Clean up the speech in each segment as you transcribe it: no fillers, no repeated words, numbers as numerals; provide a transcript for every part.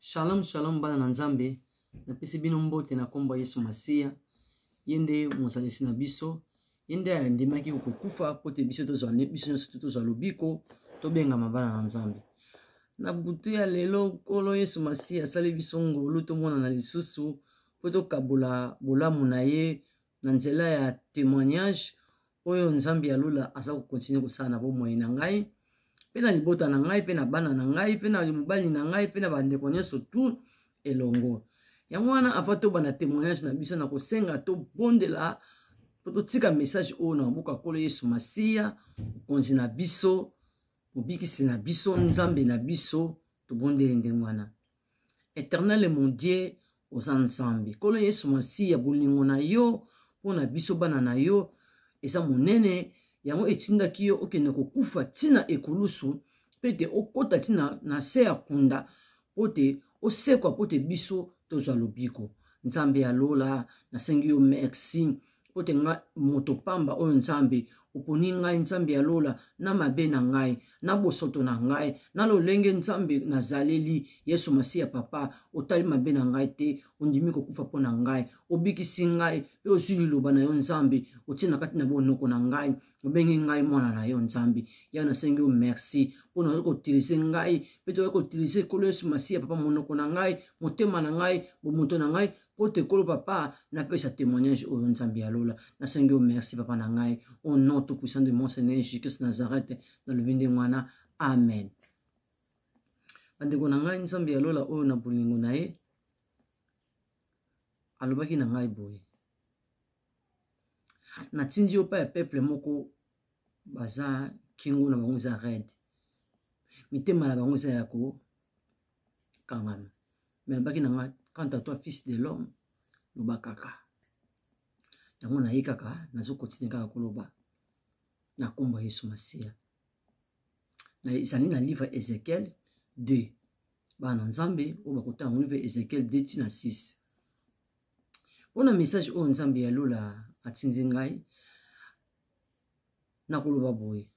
Shalom shalom bana na nzambe na pesi bino mbote na kombo Yesu Masia yende mozalisi na biso yende andimaki kokufa pote biso tozwa biso nyonso tozwa lobiko tobenga mabana na nzambe na butu ya lelo kolo Yesu Masia asali biso ngolu tomona na lisusu po tokabula bolamu na ye na nzela ya témoignage oyo nzambe alula asa kokontinue kosala na bomoi na ngai pe na libota na ngai pe na bana na ngai pe na mobali na ngai pe na bandeko nyonso tu elongo yango wana ava tobanda témoignage na biso na kosenga tobondela po totika message oyo na mboka kolo Yesu Masia mokonzi na biso mobikisi na biso nzambe na biso tobondele ndenge wana. Éternel mon Dieu oza nzambe kolo Yesu Masia bolingo na yo mpona biso bana na yo eza monene yango etindaki yo okende kokufa tina ekulusu pete okota tina na se ya kunda pote osekwa pote biso tozwa lobiko nzambe ya lola nasengi yo merci pote nga moto pamba oyo nzambe oponi ngai nzambe ya lola na mabe na ngai na bosoto na ngai na lolenge nzambe nazaleli Yesu Masia papa otali mabe na ngai te ondimi kokufa po na ngai obikisi ngai pe ozwi liloba na yo nzambe otie na kati na bonoko na ngai obengi ngai mwana na yo nzambe ya nasengi yo merci mpona koutilize ngai pe toyei koutilize kolo Yesu Masia papa monoko na ngai motema na ngai bomoto na ngai po te kolo papa napesa témoignage oyo nzambe ya lola nasengi yo merci papa na ngai au nom tout puissant de mon Seigneur Jésus-Christ Nazareth dans le vin de mwana amen. Bandeko na ngai nzambe ya lola oyo na bolingo na ye alobaki na ngai boye natindi yo pa ya peuple moko baza kingo na bango eza red mitema na bango eza ya kokangana me alobaki na ngai quant à toi fils de l'homme loba kaka yango naye kaka nazokontinue kaka koloba na kombo Yesu Masia ezali na livre Ezekiel 2 bana nzambe oyo bakotanga ngo livre Ezekiel 2 tina 6 mpona message oyo nzambe ya lola atindi ngai na koloba boye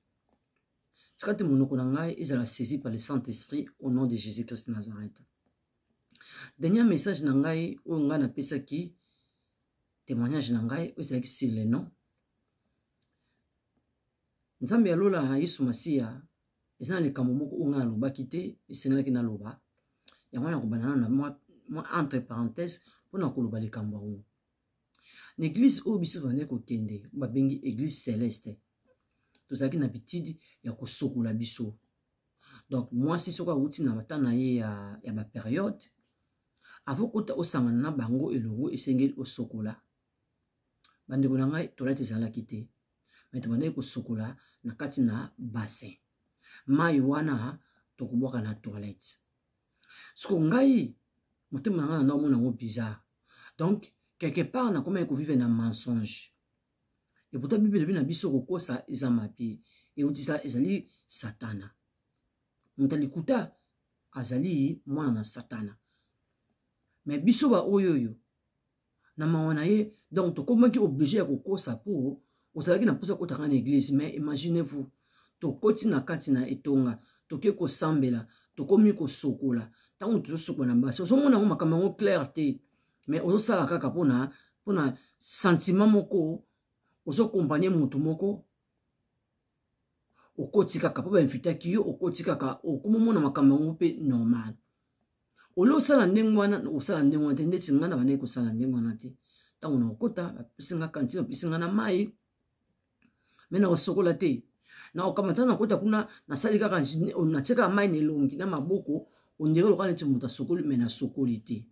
tika te monoko na ngai ezala saisi par le Saint-Esprit au nom de Jésus-Christ Nazareth. Dernier message na ngai oyo ngai napesaki témoignage na ngai oyo ezalaki sur le nom nzambe ya lola Yesu Masia eza na likambo moko oyo ngai nalobaki te esengelaki naloba yango na kobanda na mwa entre parenthèse mpona koloba likambo yango na église oyo biso tozali kokende babengi église céleste tozalaki na bitidi ya kosokola biso donc mwasi soki awuti na bata na ye ya bapériode avokota osangana na bango elongo esengeli osokola bandeko na ngai toilette ezalaki te me tobandaki kosokola na kati na bassin mai wana tokobwaka na toilette siko ngai motema na ngai na ndaomona yango bizarre donc quelque part nakomaki kovivre na mensonge et pourtant bible elobi na biso kokosa eza mabe eutisa ezali satana moto alikuta azali mwana na satana mais biso ba oyoyo na mawa na ye donc tokomaki obligé ya kokosa po ozalaki na mposa kotaka na église mais imaginez-vous tokoti na kati na etonga toke kosambela tokomi kosokola ntango tozosokola na basi ozomona yango makambo yango clair te mais ozosala kaka mpona sentiment moko ozokompanye moto moko okoti kaka mpo bainvitaki yo okoti kaka okomomona makambo yango mpe normal oli osala ndenge wana osala ndenge wana te ndeti ngai na bandeki kosala ndenge wana te ntango na okota bapesi nga kantine bapesi nga na mai me na kosokola te na okamata na kota kuna nasali kaka natie kaka mai na elongi na maboko ondire loka neti moto asokoli me nasokoli te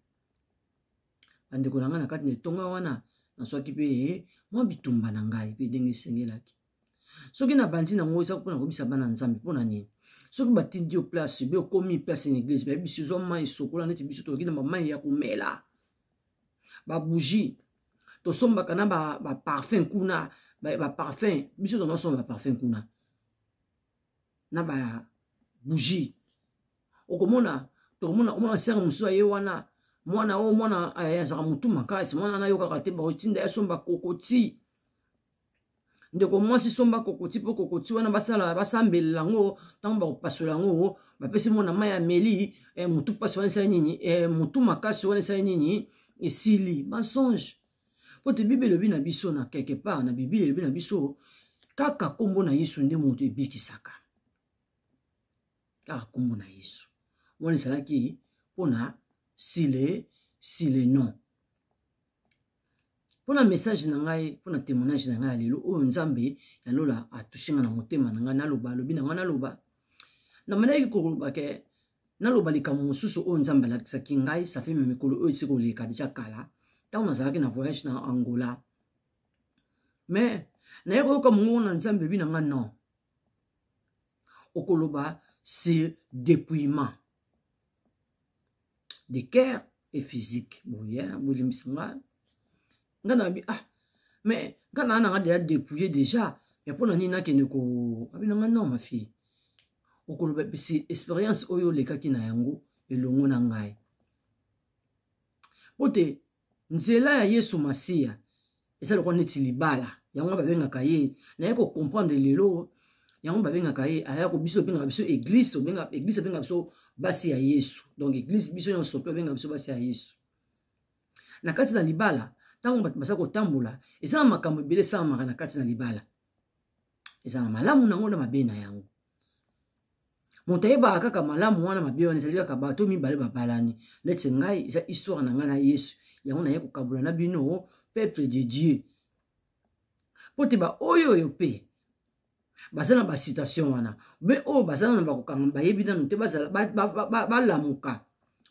bandeko na ngai na kati na etonga wana nazwaki mpe mwa bitumba na ngai mpe ndenge esengelaki soki na bandi nango eza mpona kobisa bana nzambe mpona nini soki batindi yo place be okomi place na église bayebi biso ezwa mai esokola neti biso tokoki na bamai ya komela babougie tosombaka na baparfum kuna baparfum biso tonosomba baparfum kuna na babougie okomona sere mosusu aye wana mwana azaka motu makasi mwana na yo kaka te bakotinda yasomba kokoti ndeko mwasi somba kokoti po kokoti wana basala basambela ngo tango bakopasola ngo bapesi mona mai ya meli mutu pasi wana esali nini mutu makasi wana esali nini esili mensonge po te Bible elobi na biso na quelque part na Bible elobi na biso kaka kombo na Yesu nde moto ebikisaka kaka kombo na Yesu wana esalaki mpona sile non mpona message na ngai mpona témoignage na ngai ya lelo oyo Nzambe ya lola atushinga na motema na ngai naloba alobi na ngai naloba na manaki koloba ke naloba likambo mosusu oyo Nzambe alakisaki ngai ça fait mikolo oyo esi koleka deja kala ntango nazalaki na voyage na Angola mais naye koyoka mongongo na Nzambe ebi na ngai non okoloba sur dépouillement de cœur et physique boye bolimbisa ngai ngana bi mais ngana na nga dépouillé déjà mais pour nani nakende ko abi nanga non ma fille okoloba bisi expérience oyo lekaki na yango elongo na ngai pote nzela ya Yesu Masiya esala ko neti libala yango babengaka ye na yeko comprendre lelo yango babengaka ye aya ko biso benga biso église benga église benga biso basi ya Yesu donc église biso yon sope benga biso basi ya Yesu na kati na libala tango basa kotambola eza makambo ebele esalamaka na kati na libala eza na malamu nango na mabe na yango moto ayebaka kaka malamu wana mabe wana ezali kaka bato mibale babalani neti ngai eza histoire na ngai na Yesu yango naye kokabula na bino peuple de Dieu po te ba oyo pe baza na basitation wana be oyo baza na bakokanga bayebi nanu te balamuka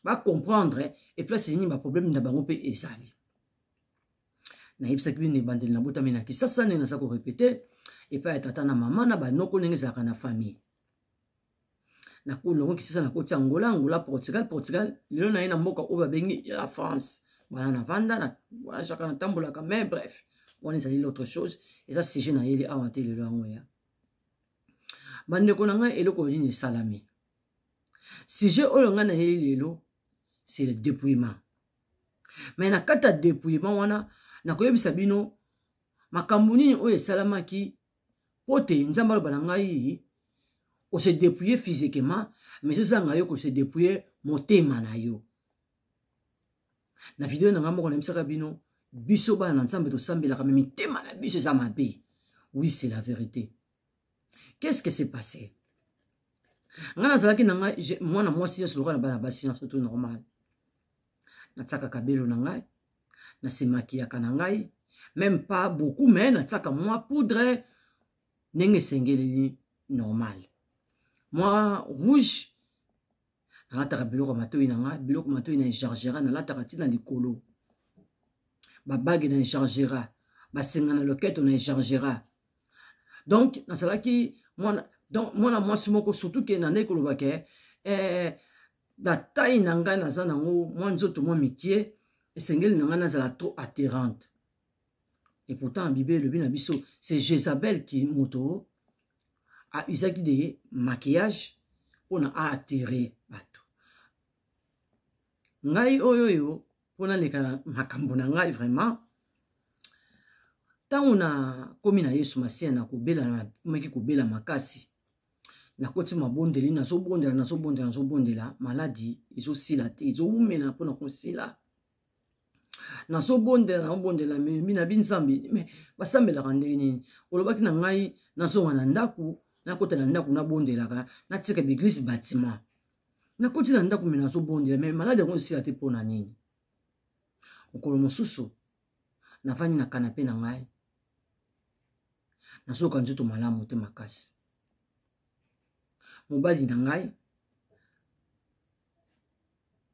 bacomprendre et place nini baproblème na bango mpe ezali nayebisaki bino ebandeli na botami na kisasa ndenge naza korepete epai ya tata na mama na banoko ndenge ezalaka na famille nakolongo kisasa nakoti Angola Portugal lelo na ye na mboka oyo babengi la France bana na vanda na chaka natambolaka mais bref wana ezali l'autre chose eza sujet na yeli awa te lelo yango ya bandeko na ngai eloko nini esalami sujet oyo ngai na yeli lelo c'est le dépouillement mais na kati ya dépouillement wana nakoyebisa bino makambo nini oyo esalamaki po te Nzambe aloba na ngai ose dépouiller physiquement mais ezanga yo ko se dépouiller motema na yo na video na ngai moko nayebisaka bino biso bana na Nzambe tosambelaka me mitema na biso eza mabe oui c'est la vérité. Qu'est-ce qui s'est passé? Nga nazalaki na ngai mwana mwasi nyonso lokola na bana basi nyonso tout normal natiaka kabelo na ngai nasemakiaka na ngai même pas beaucoup mais natiaka mwa poudre ndenge esengeleli normal mwa rouge nalataka biloko matoi na ngai biloko matoi na echargera nalataka ntina likolo babage na echargera basenga na loketo na echargera donc nazalaki mwana mwasi moko surtout ke na ndenge koloba ke na taille na ngai naza nango mwa nzoto mwa mikie esengeli na ngai nazala trop attirante et pourtant Bible elobi na biso c'est Jézabel qui moto a usaki de maquillage mpona attirer bato ngai oyo mpona leka makambo na ngai vraiment ntango na komi na Yesu Masiya nakomaki kobela makasi nakoti mabondeli nazobondela maladi ezosila te ezowumela mpona kosila nazobondela mina binzambi me basambelaka ndenge nini olobaki na ngai nazonga na ndako nakota na ndako nabondelaka natika beglise bâtiment nakoti na ndako me nazobondela me maladi yango esila te mpona nini mokolo mosusu navandi na kanape na ngai nazoka nzoto malamu te makasi mobali na ngai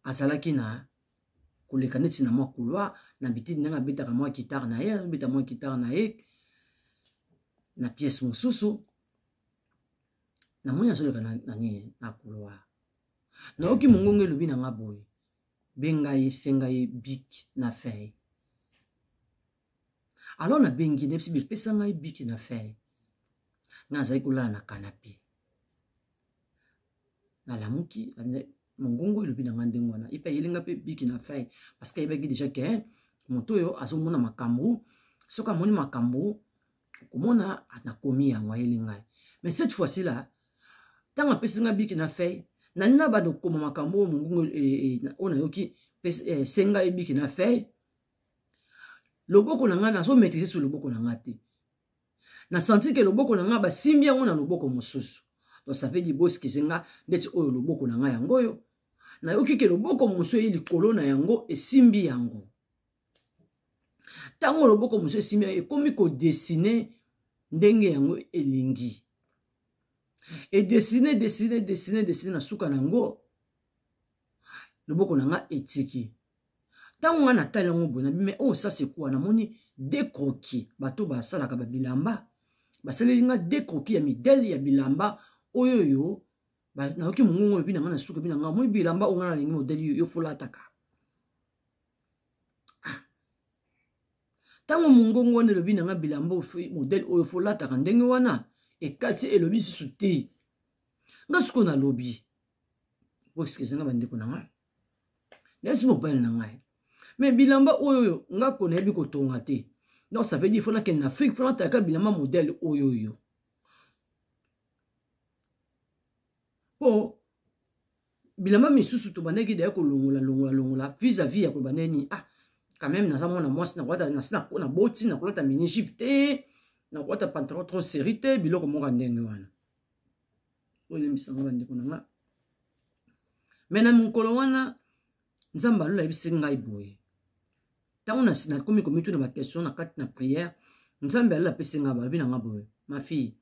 azalaki na koleka neti na mwa couloir na bitidi ndenge abetaka mwa kitare na ye abeta mwa kitare na ye na pièce mosusu namoni azoleka na couloir nayoki mongongo elobi na nga boye bengai senga ye bik na feuille alors nabengi nebisi bepesa ngai bik na feuille nga azalaki kolala na kanape nalamuki mongongo elobi na nga ndenge wana epe ayelinga mpe biki na feuille parce que ayebaki déjà ke moto oyo azomona makambo soki amoni makambo komona anakomi yango ayeli ngai. Mais cette fois-ci là, tant apesi nga biki na feuille, na nina ba do koma makambo mungu ona yoki senga biki na feuille. Loboko na nga na so maîtriser sur loboko na nga te. Na senti que loboko na nga ba simbi yango na loboko mosusu. Donc ça veut dire boss ki senga ndeti oyo loboko na nga yango yo. Na yoki ke loboko mosusu yi likolo na yango e simbi yango. Tango loboko mosusu e simbi yango ekomi ko dessiner ndenge yango elingi. Et dessiner na suka nango loboko na nga etiki. Tango nga na tali yango bona mais oh ça c'est quoi na moni des croquis bato ba salaka ba bilamba basali nga des croquis ya midèle ya bilamba oyoyo ba na oki mungongo epi na nga na suka epi na nga moi bilamba onga na lingi modèle yo fulataka. Tango mungongo wana lobi na nga bilamba modèle oyo fulataka ndenge wana ekati elobi susu te. Nga suko na lobi boske zenga bandeko na nga nesi mobile na ngai. Mais bilamba oyo nga kona yebi kotonga te. Donc ça veut dire fona ken na Afrique fona taka bilamba modèle oyo. Po bilamba misusu to baneki da ko longola vis-à-vis ya ko baneni quand même na zamona mwasi na kwata na boti na kolata mini jupe te na kwata pantalon trop serré te biloko monga ndenge wana. Oyo misanga bandeko na nga. Mais na mukolo wana nzamba lola yebisi ngai boye. Tango na komi komitu na ba question na kati na prière, nzambe ala pesi nga ba bina nga boye. Ma fille,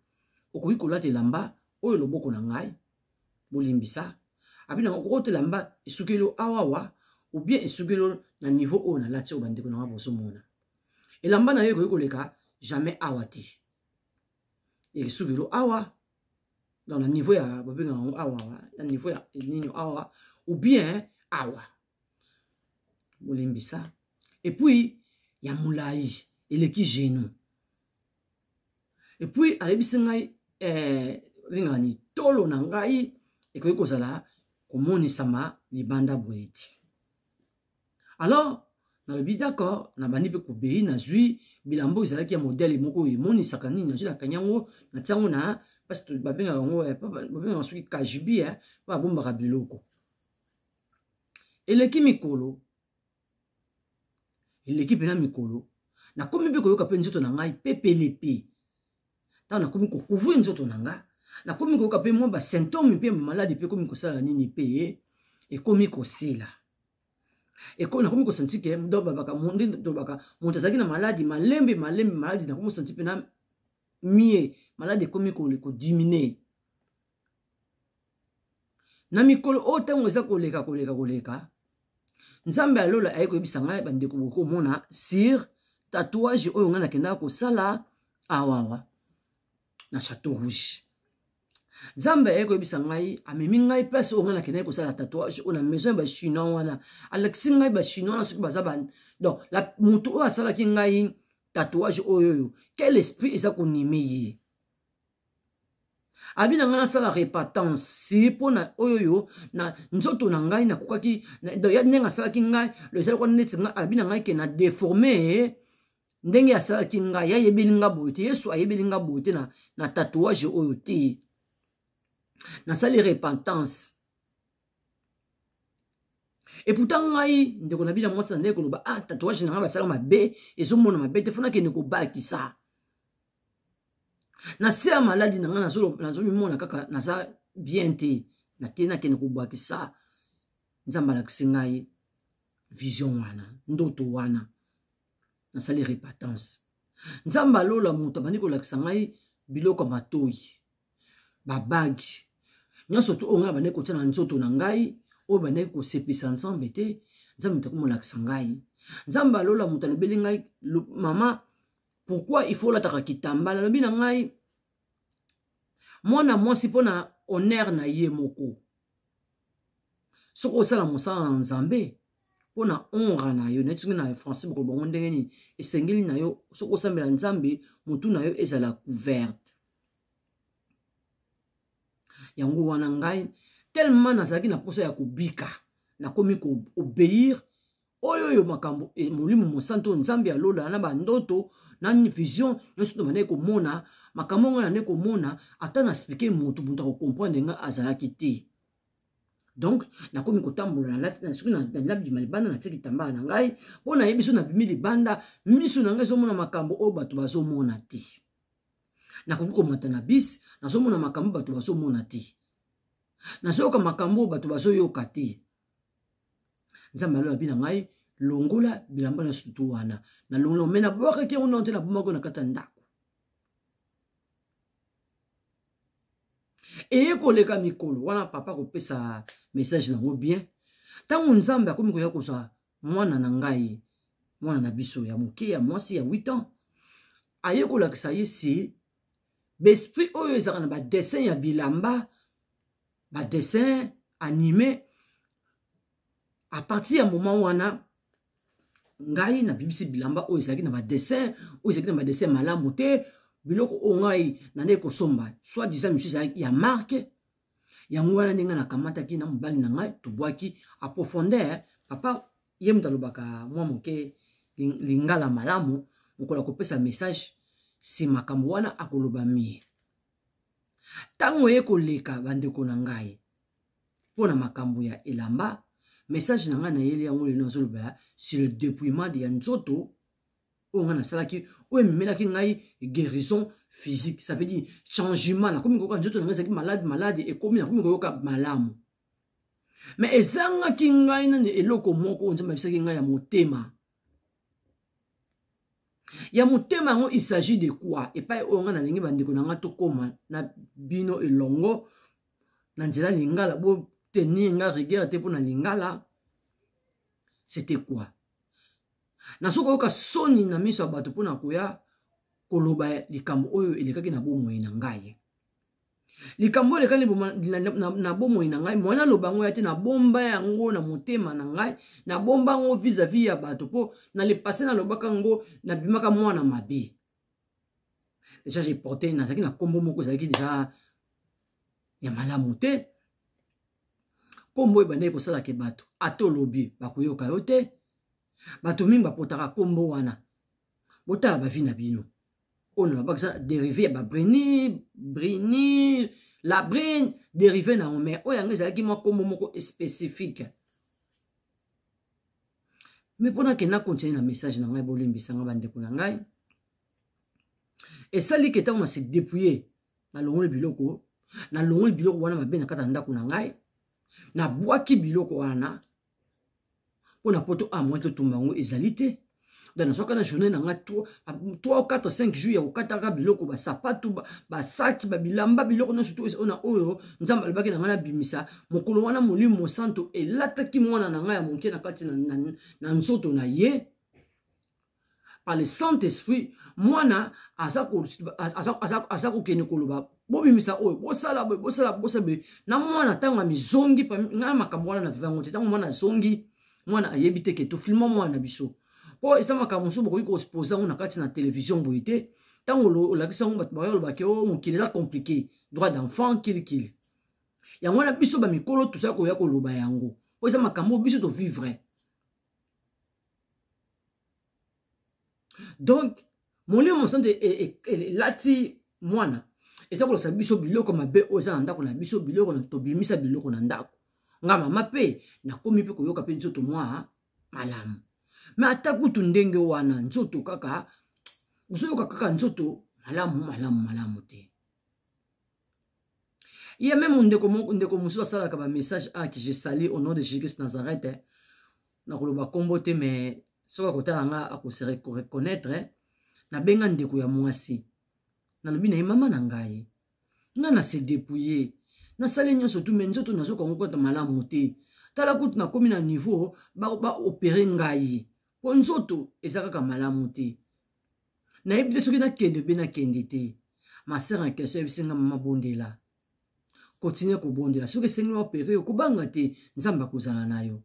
okoki kolata lamba oyo loboko na ngai bolimbisa. Abina okote lamba esukelo awawa ou bien esukelo na niveau o na lati o bandeko na nga boso mona. Elamba na yo koki koleka jamais awati. Esukelo awa dans le niveau ya babina awa, na niveau ya nino awa ou bien awa. Bolimbisa. Et puis, il y a moulaï, il est qui genou. Et puis, à l'ébisengai, ringani, tolo nangai, et que kozala, komoni sama, libanda boiti. Alors, dans le but d'accord, na bandi pe koubei, na zui, bilambo, izala ki ya modèle, moko, moni sakani, na zui la kanyango, na tiango na, parce que babenga yango, babenga yango, kajibi, pa bomba rabiloko. Et l'équipe mikolo, l'équipe na mikolo na komi be koyoka pe nzoto na ngai pepelepe ta na komi ko couvrir nzoto na nga na komi koyoka pe mo ba symptômes pe maladie pe komi ko sala nini pe e komi ko sila e ko na komi ko senti ke ndo babaka monde to baka monte zaki na maladie malembe maladie na komi senti pe na mie maladie komi ko diminuer na mikolo o tango eza koleka nzambe alola ayeko yebisa ngai bandeko boko mona sur tatouage oyo nga nakenda kosala awawa na Château Rouge. Nzambe ayeko yebisa ngai amemi ngai place oyo nga nakenda kosala tatouage oyo na maison ba chinois wana alexi ngai ba chinois na soki baza ban donc la mutu oyo asalaki ngai tatouage oyo quel esprit eza konime ye abina nga nasala repentance pona oyo na nzoto na ngai na kokaki ya ndenge asalaki ngai le tel kwa neti nga abina ngai ke na déformé ndenge asalaki ngai ya yebeli nga boye te Yesu ayebeli nga boye te na tatouage oyo te nasali repentance et pourtant ngai ndeko na bina mwasi na ndenge koloba tatouage na ngai basala mabe ezomona mabe te fona kende kobakisa na se ya maladi na nga nazomimona kaka naza bien te nakende nakende kobwakisa nzambe alakisi ngai vision wana ndoto wana nasali repentance nzambe alola moto abandi kolakisa ngai biloko matoyi babagi nyonso to oyo ngai abandi kotia na nzoto na ngai oyo bandi kosepisa nzambe te nzambe moto akomolakisa ngai nzambe alola moto alobeli ngai mama pourquoi il faut lataka kitambala lobi na ngai mwana mwasi mpona honneur na ye moko soki osala mosala na nzambe mpona honra na yo neti na français boko bongo ndenge nini esengeli na yo soki osambela nzambe motu na yo ezala couverte yango wana ngai tellement nazalaki na posa ya kobika nakomi koobéir oyo makambo molimo mosanto nzambe alola na bandoto na vision nyonso to mane komona makambo ngana ne komona ata na expliquer mutu ko comprendre nga azalaki te. Donc nakomi kotambola na soki na labi malibanda na tiki tambala na ngai pona yebiso na bimi libanda miso na ngai zomona makambo o bato bazomona te. Nakoki komata na bis nazomona makambo bato bazomona te. Nazoyoka makambo bato bazoyoka te. Nzambe alola bina ngai longola bilamba na sutu wana na longola mena boka ke ona te na bomako na kata ndako. Eye koleka mikolo wana papa kopesa message nango bien. Tango nzambe akomi koya kosa mwana na ngai mwana na biso ya moke ya mwasi ya 8 ans aye kolakisa ye si besprit oyo ezaka na ba dessin ya bilamba ba dessin animé à partir ya moment wana ngai na bibisi bilamba oyo ezalaki na ba dessin oyo ezalaki na ba dessin malamu te biloko o ngai na ndeko somba soit disant monsieur ezalaki ya marque yango wana ndenge nakamataki na mobali na ngai tobwaki a profondeur papa ye mutu alobaka mwa moke lingala malamu mokola kopesa message si makambo wana akoloba mie tango ye koleka bandeko na ngai pona makambo ya elamba message na ngai na yeli yango lelo nazoloba sur le dépouillement ya nzoto oyo ngai nasalaki oyo ememelaki ngai guérison physique, ça veut dire changement nakomi koyoka nzoto na ngai ezalaki malade ekomi nakomi koyoka malamu mais ezangaki ngai nani eloko moko oyo nzambe abisaki ngai ya motema yango il s'agit de quoi epai oyo ngai nalingi bandeko na ngai tokoma na bino elongo na nzela lingala bo tenir nga rigueur te mpona lingala c'était quoi nasoki koyoka soni na miso ya bato mpona koya koloba likambo oyo elekaki na bomoi na ngai likambo oyo elekaki na bomoi na ngai mwana loba ngo ya te na bomba yango na motema na ngai na bomba ngo vis-à-vis ya bato po na le passé na lobaka ngo na bimaka mwana mabe déjà j'ai porté nazalaki na kombo moko ezalaki déjà ya malamu te kombo oyo bandeki kosalaka bato ata olobi bakoyoka yo te bato mingi bapotaka kombo wana botala bavi na bino oyo nalobakisa dérivé ya brini la brine dérivé na omer oyo yango ezalaki mwa kombo moko spécifique mais mpona ke nakontinue na message na ngai bolimbisanga bandeko na ngai esali ke ntango na se dépouiller nalongoli biloko wana mabe na kati ya ndako na ngai nabwaki biloko wana mpona poto amwa totumba yango ezali te donc nazoka na journée na ngai 3 ou 4 5 jours ya kokataka biloko basapatu basaki babilamba biloko nyonso to ona oyo nzambe alobaki na ngai nabimisa mokolo wana molimo mosanto elataki mwana na ngai ya moke na kati na nzoto na ye par le Saint-Esprit mwana aza kokende koloba bobimisa oyo bosala boye na mwana ntango amizongi ngai makambo wana na vivango te ntango mwana azongi mwana ayebi te ke tofilma mwana na biso po esa makambo mosusu bokoki koexpose yango na kati na télévision boye te ntango olakisa yango bato bayo olobaki o mokili eza compliqué droit d'enfant kilikili yango wana biso bamikolo tosala koya koloba yango po eza makambo biso tovivre donc molimo mosanto elati mwana eza kolakisa biso biloko mabe oyo eza na ndako na biso biloko tobimisa biloko na ndako nga mama mpe nakomi mpe koyoka mpe nzoto mwa malamu me ata kutu ndenge wana nzoto kaka ozoyoka kaka nzoto malamu te ye meme ndeko mosusu asalaka bamessage aki je sali au nom de Jésus Nazareth nakoloba kombo te me soki akotala nga akose reconnaître nabenga ndeko ya mwasi nalobi na ye mama na ngai nga na se dépouiller nasali nyonso tu me nzoto nazoka ngo kota malamu te tala kutu nakomi na niveau baopere ngai po nzoto eza kaka malamu te nayebi te soki nakende mpe nakende te masere en question ebisenga mama bondela continue kobondela soki esengi baopere yo kobanga te nzambe akozala na yo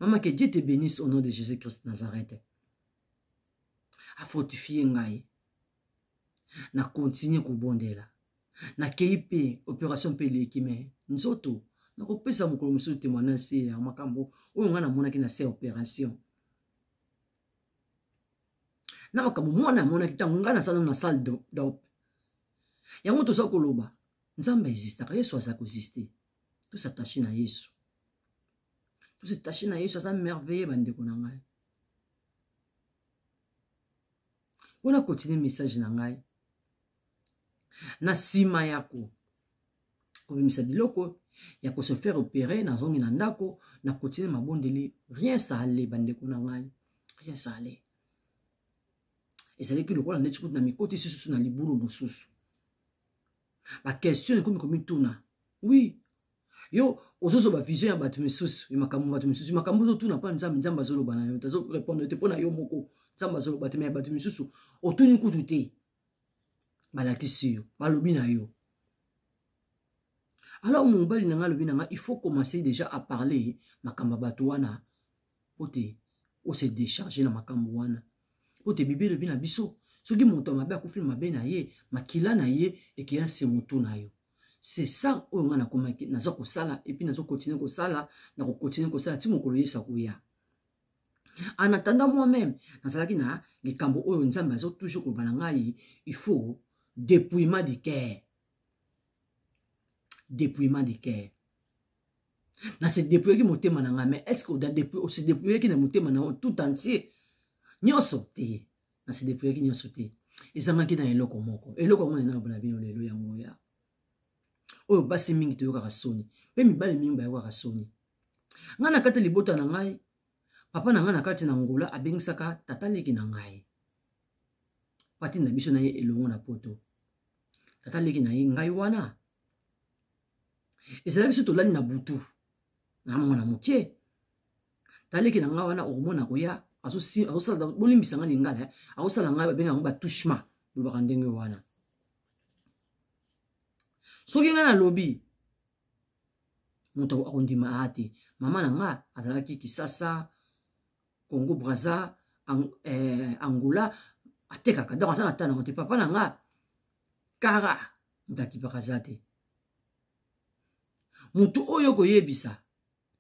mama que Dieu te bénisse au nom de Jésus Christ Nazareth afortifie ngai na continue kobondela nakei mpe opération mpe eleki me nzoto nakopesa mokolo mosusu témoignage ya makambo oyo ngai namonaki na se opération na makambo mwana mona kitango nga na sala na salle d'op yango toza koloba nzambe existaka yesu aza koexiste tout s'attacher na yesu tout s'attacher na yesu aza merveilleux bandeko na ngai on a continué message na ngai na sima yako kobimisa biloko ya ko se faire opérer na zongi na ndako na continuer mabondeli rien ça allait bandeko na ngai rien ça allait ezali ki lokola ndeti kuti na mikoti susu na libulu mosusu ba question ekomi komituna oui yo ozozo ba vision ya bato misusu makambo ozotuna mpa nzambe azoloba na yo tazo répondre te mpona yo moko nzambe azoloba te me ya bato misusu otuni kutu te balakisi yo balobi na yo. Alors mon bali na nga lobi na nga il faut commencer déjà à parler makambo bato wana pote o se décharger na makambo wana pote bibi lobi na biso soki moto mabe akufi mabe na ye makila na ye ekeya se moto na yo. C'est ça oyo nga nakomaki naza kosala et puis nazo continuer kosala na continuer kosala ti mokolo yesa koya. En attendant moi-même nazalaki na likambo oyo nzambe azo toujours koloba na ngai il faut dépouillement du cœur. Dépouillement du cœur. Na se dépouiller ki motema na nga mais est-ce que on se dépouiller ki na motema na tout entier nyonso te na se dépouiller ki nyonso te ezanga ki na eloko moko na bana bino lelo yango ya oyo basi mingi to yoka soni pe mibale mingi ba yoka soni nga na kati libota na ngai papa na nga na kati na ngola abengisaka tata leki na ngai pati na biso na ye elongo na poto tata leki na ye ngai wana ezalaki so tolali na butu na mwana mokie taleki na ngai wana okomona koya azosala bolimbisa nga lingala azosala ngai babenga yango batouchement lobaka ndenge wana soki nga na lobi moto akondima ate mama na nga azalaki Kisasa Congo Brazza Angola atekaka donc aza na tana te papa na nga kara mutakipaka za te mutu oyo koyebisa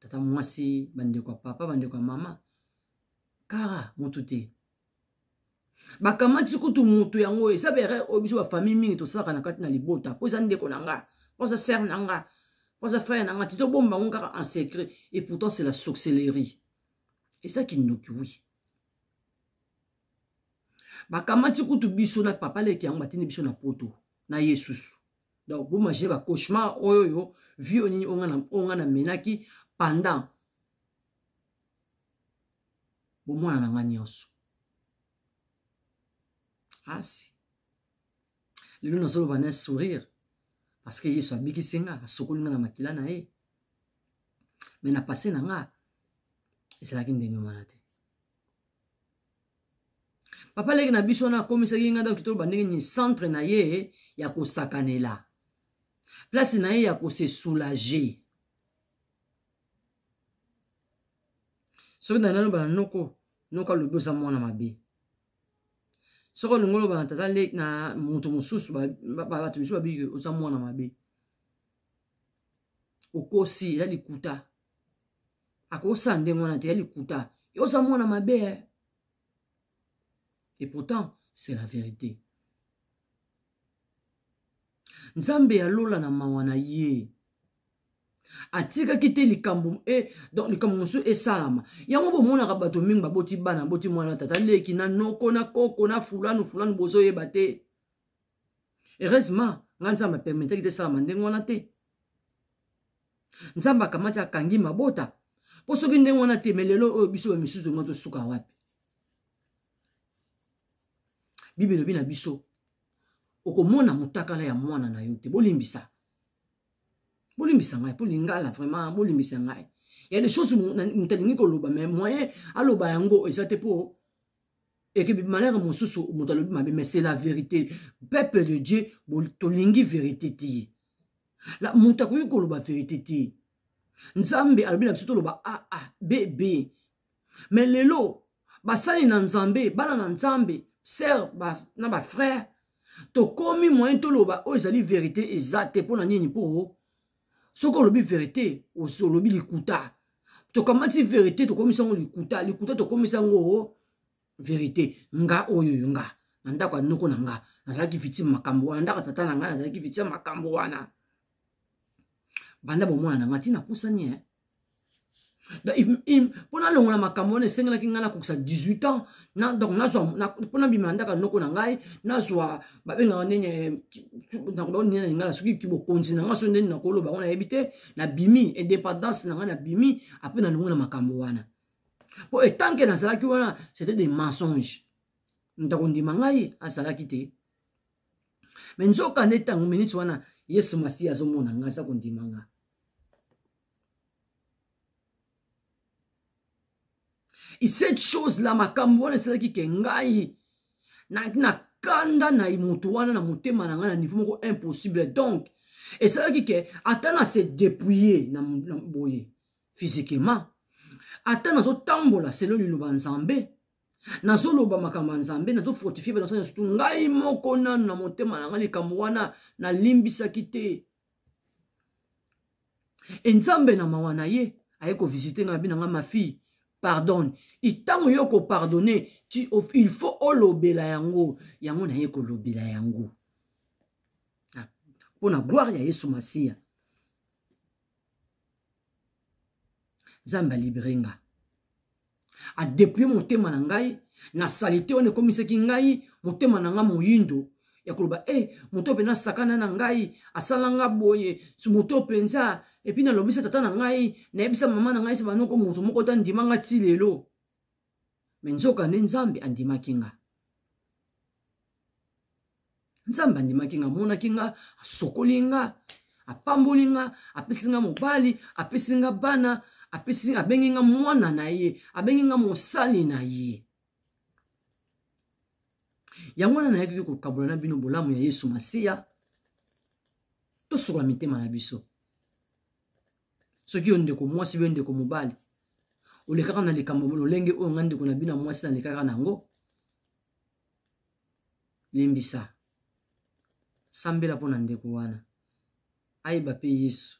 tata mwasi bandeko ya papa bandeko ya mama kara mutu te bakamati kutu mutu yango esabere oyo biso bafamille mingi tosalaka na kati na libota po eza ndeko na nga po eza sere na nga po eza frère na nga ti tobomba ngo kaka en secret et pourtant c'est la sorcellerie et ça qui nous oui bakamati kutu biso na papa leki yango batindi biso na poto na yesusu donc bo manger ba cauchemar oyo vie oni onga na menaki pendant bo mwana na nga nyonso asi lelo nazoloba na sourire parce que yesu abikisi nga asokoli nga na makila na ye me na pase na nga ezalaki ndenge wana te papa leki na biso wana akomisaki nga donc toloba ndenge nini centre na ye ya kosakanela place na ye ya kose soulager soki na naloba na noko alobi oza mwana mabe soki olingi oloba na tata leki na moto mosusu bato misusu babiki oza mwana mabe okosi eza likuta akosala ndenge wana te ya likuta oza mwana mabe et pourtant c'est la vérité nzambe alola na mawa na ye atikaki te likambo donc likambo mosusu esalama yango bomonaka bato mingi baboti bana boti mwana tata leki na noko na koko na fulanu bozoyeba te heureusement nga nzambe apermetaki te esalama ndenge wana te nzambe akamati akangi mabota mpo soki ndenge wana te me lelo oyo biso bamisusu dongo tosuka wapi bible elobi na biso okomona motakala ya mwana na yo te bolimbisa ngai mpo lingala vraiment bolimbisa ngai ya des choses moto alingi koloba mais moyen aloba yango eza te mpo ekebi malere mosusu moto alobi mabe mais c'est la vérité peuple de Dieu tolingi vérité te moto akoki koloba vérité te nzambe alobi na biso toloba bb mais lelo basali na nzambe bana na nzambe sœur na bafrère tokomi moyen toloba oyo ezali vérité eza te mpo na nini mpo soki olobi vérité olobi likuta tokamati vérité tokomisa yango likuta tokomisa yango vérité nga oyo nga ndako noko na nga nazalaki victime makambo wana ndako tata na nga nazalaki victime makambo wana banda bomona na nga tina pusani pona longola makambo wana esengelaki nga nakokisa 18 ans donc nazwa pona bima ndaka noko na ngai nazwa babengaka ndenge nakobaonina lingala soki kibokonzi na nga so ndeni nakoloba ngo nayebi te na bimi indépendance na nga na bimi ape na longola makambo wana po etanke nazalaki wana c'était des mensonges ndako ndima ngai azalaki te mais nzoka nde ntango miniti wana yesu masiya azomona ngai aza kondima nga et cette chose là makambo wana esalaki ke ngai na kanda na moto wana na motema na ngai na niveau moko impossible donc esalaki ke ata na se dépouiller na boye physiquement ata nazotambola selo liloba nzambe nazoloba makambo ya nzambe nazofortifie banasana surtout ngai moko nanu na motema na ngai likambo wana nalimbisaki te nzambe na mawa na ye aye kovisite ngai abi na ngai ma fille pardonne itango yo ko pardonner il faut olobela yango na ye kolobela yango pona gloire ya Yesu Masiya Nzambe liberinga a depuis motema na ngai na salite one komisaki ngai motema na nga moyindo ya koloba moto pena sakana na ngai asalanga boye moto penza epi na lobisa tata na ngai na yebisa mama na ngai se banoko moto moko ta ndima nga ti lelo menzoka ne Nzambe andimaki nga Nzambe andimaki nga monaki nga asokoli nga apamboli nga apesi nga mobali apesi nga bana abengi nga mwana na ye abengi nga mosali na ye yango wana nayaki kokabola na bino bolamu ya Yesu Masiya tosokola mitema na biso soki yo ndeko mwasi yo ndeko mobali olekaka na likambo lolenge oyo nga ndeko na bino mwasi nalekaka nango limbisa sambela mpo na ndeko wana ayeba pe Yesu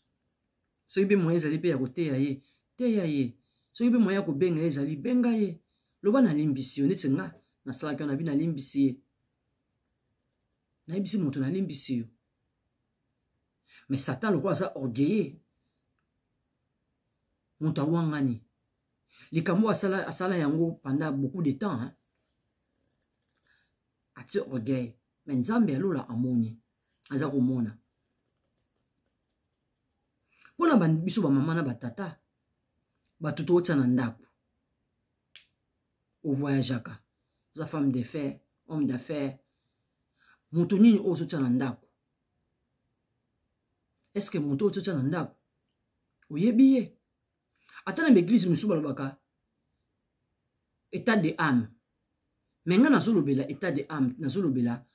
soki mpe moye ezali mpe ya koteya ye teya ye soki mpe moye ya kobenga ye ezali benga ye loba nalimbisi yo neti nga nasalaki yo na bino nalimbisi ye nayebisi moto nalimbisi yo mais Satan lokola aza orgueilleux moto awangani likambo asala yango pendant beaucoup de temps atie orgueil mais Nzambe alola amoni aza komona mpona biso bamama na batata bato tootya na ndako ovoyageaka oza femme d'affaires homme d'affaires moto nini oyo ozotya na ndako eske moto oyo ozotya na ndako oyebi ye ata na baeglise mosusu balobaka état de âme me nga nazolobela état de âme nazolobela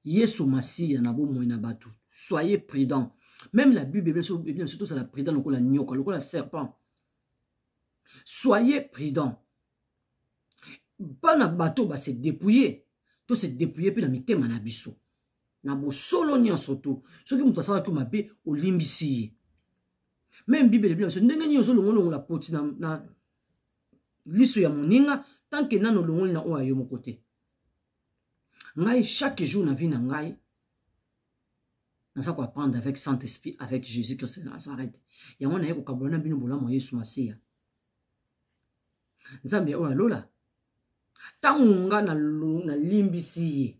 Yesu Masiya na bomoi na bato soyez prudent même la Bible bien surtout ça la prudent lokola nyoka lokola serpent soyez prudent bana bato ba se dépouiller to se dépouiller pe na mitema na biso na bosolo nyonso to soki moto asala to mabe olimbisi ye même Bible bien sûr ndenge nyonso longolongola poti na liso ya moninga tant que nano longoli na oyo mo côté ngai chaque jour na vie na ngai nasa ko apprendre avec Saint-Esprit avec Jésus-Christ de Nazareth yango na ye ko kabola na bino bolamu ya Yesu Masiya Nzambe oyo alola tango nga na limbisi ye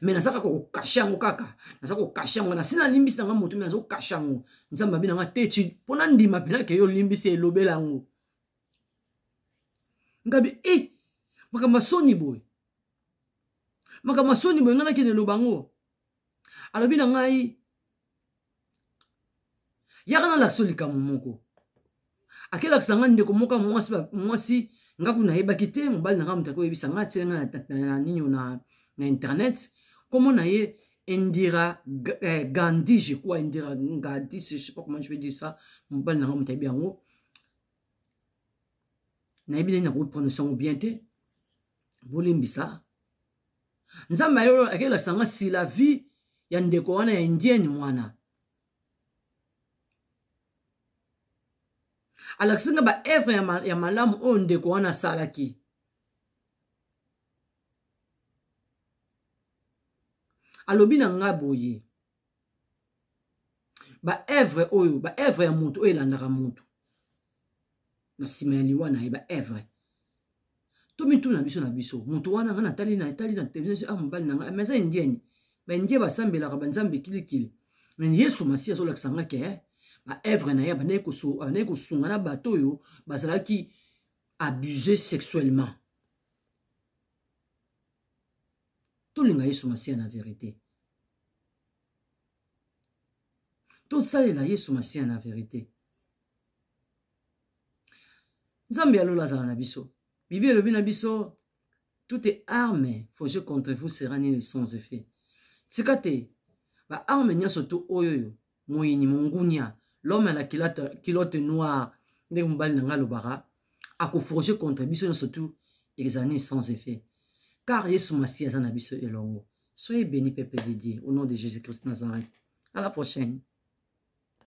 mais nasaka ko kasha yango kaka nasaka ko kasha yango na sina limbisi nga moto nazo kasha yango Nzambe abina nga te ti pona ndima pina ke yo limbisi elobela yango ngabi makamasoni boy ngana kene lobango alobi na ngai yaka na lakso likambo moko akelakisa nga ndeko moka mwasi nga kuna yebaki te mobali na nga moto akoyebisa nga atie nga na nini na internet comment na ye Indira Gandhi je crois Indira Gandhi je sais pas comment je vais dire ça mobali na nga moto ayebi yango nayebi nini nakoprononcé yango bien te bolimbisa Nzambe ayo akelakisa nga si la vie ya ndeko wana ya indienne mwana alakisa nga ba œuvre ya malamu oyo ndeko wana asalaki alobi na nga boye ba evre oyo ba evre ya mutu oyo elandaka mutu na sima ya liwa na ye ba evre to mitu na biso mutu wana nga natali na television ah mobali na nga mais ça indienne ba indien basambelaka banzambe kilikili mais Yesu Masiya azolakisa nga ke ba evre na ye bandeki kosunga na bato oyo bazalaki abusé sexuellement. Tolinga Yesu Masiya na vérité. Tosalela Yesu Masiya na vérité. Nzambe alola azala na biso. Bible elobi na biso, toute arme forgée contre vous sera nulle sans effet. Tikate, ba arme nyonso to oyo moyini mongunia, l'homme à la culotte noire, ndenge mobali na nga lobaka, ako forger contre biso nyonso to exané sans effet. Car Yesu Masiya aza na biso elongo. Soyez bénis, peuple de Dieu, au nom de Jésus-Christ Nazareth. À la prochaine.